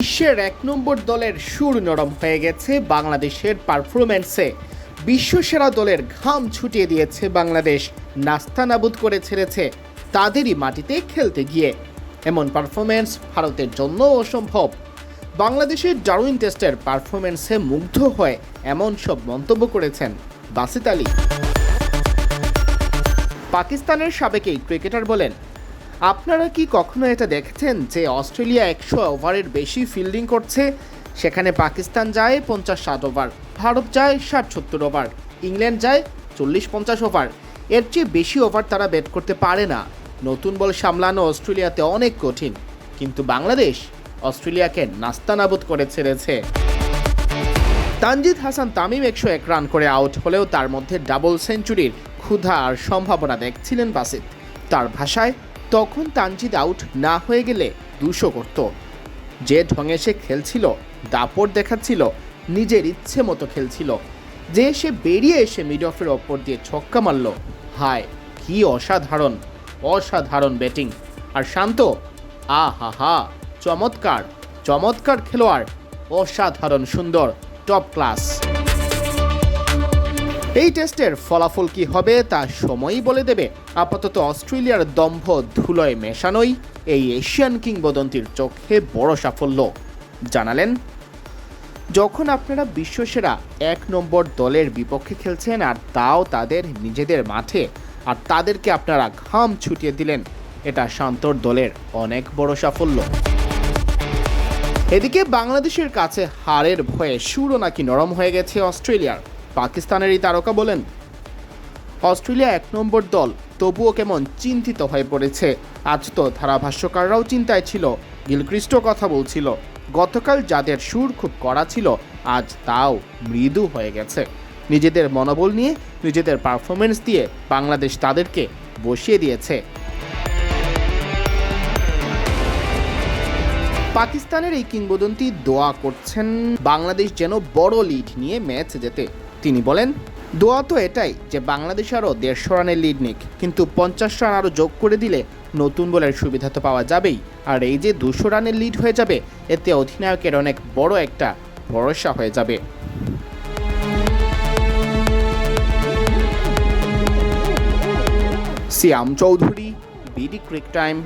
বিশ্বের এক নম্বর দলের সুর নরম হয়ে গেছে বাংলাদেশের পারফরম্যান্সে। বিশ্বসেরা দলের ঘাম ছুটিয়ে দিয়েছে বাংলাদেশ, নাস্তানাবুদ করে ছেড়েছে তাদেরই মাটিতে খেলতে গিয়ে। এমন পারফরম্যান্স ভারতের জন্য অসম্ভব। বাংলাদেশের ডারউইন টেস্টের পারফরম্যান্সে মুগ্ধ হয়ে এমন সব মন্তব্য করেছেন বাসিত আলী। পাকিস্তানের সাবেক এই ক্রিকেটার বলেন, আপনারা কি কখনো এটা দেখেছেন যে অস্ট্রেলিয়া 100 ওভারের বেশি ফিল্ডিং করছে? সেখানে পাকিস্তান যায় 50-60 ওভার, ভারত যায় 60-70 ওভার, ইংল্যান্ড যায় 40-50 ওভার। এর চেয়ে বেশি ওভার তারা ব্যাট করতে পারে না। নতুন বল সামলানো অস্ট্রেলিয়াতে অনেক কঠিন, কিন্তু বাংলাদেশ অস্ট্রেলিয়াকে নাস্তানাবুদ করে ছেড়েছে। তানজিদ হাসান তামিম 101 রান করে আউট হলেও তার মধ্যে ডাবল সেঞ্চুরির ক্ষুধা আর সম্ভাবনা দেখছিলেন বাসিত। তার ভাষায়, তখন তানজিদ আউট না হয়ে গেলে 200 করত। যে ঢঙে সে খেলছিল, দাপট দেখাচ্ছিল, নিজের ইচ্ছে মতো খেলছিল, যে সে বেরিয়ে এসে মিড অফের ওপর দিয়ে ছক্কা মারল, হায় কি অসাধারণ অসাধারণ ব্যাটিং। আর শান্ত, আহা হা, চমৎকার চমৎকার খেলোয়াড়, অসাধারণ সুন্দর, টপ ক্লাস। এই টেস্টের ফলাফল কি হবে তা সময়ই বলে দেবে। আপাতত অস্ট্রেলিয়ার দম্ভ ধুলোয় মেশানোই এই এশিয়ান কিংবদন্তির চোখে বড় সাফল্য। জানালেন, যখন আপনারা বিশ্বসেরা 1 নম্বর দলের বিপক্ষে খেলছেন, আর তাও তাদের নিজেদের মাঠে, আর তাদেরকে আপনারা ঘাম ছুটিয়ে দিলেন, এটা শান্তর দলের অনেক বড় সাফল্য। এদিকে বাংলাদেশের কাছে হারের ভয়ে সুরও নাকি নরম হয়ে গেছে অস্ট্রেলিয়ার। পাকিস্তানের এই তারকা বলেন, অস্ট্রেলিয়া 1 নম্বর দল, তবুও কেমন চিন্তিত হয়ে পড়েছে। আজ তো ধারাভাষ্যকাররাও চিন্তায় ছিল, গিলক্রিস্টও কথা বলছিল। গতকাল যাদের সুর খুব কড়া ছিল, আজ তাও মৃদু হয়ে গেছে। নিজেদের মনোবল নিয়ে, নিজেদের পারফরমেন্স দিয়ে বাংলাদেশ তাদেরকে বসিয়ে দিয়েছে। পাকিস্তানের এই কিংবদন্তি দোয়া করছেন বাংলাদেশ যেন বড় লিড নিয়ে ম্যাচ জেতে। তিনি বলেন, দোয়া তো এটাই যে বাংলাদেশ আরও 150 রানের লিড নিক, কিন্তু 50 রান আরও যোগ করে দিলে নতুন বলের সুবিধা তো পাওয়া যাবেই। আর এই যে 200 রানের লিড হয়ে যাবে, এতে অধিনায়কের অনেক বড় একটা ভরসা হয়ে যাবে। সিয়াম চৌধুরী, বিডি ক্রিক টাইম।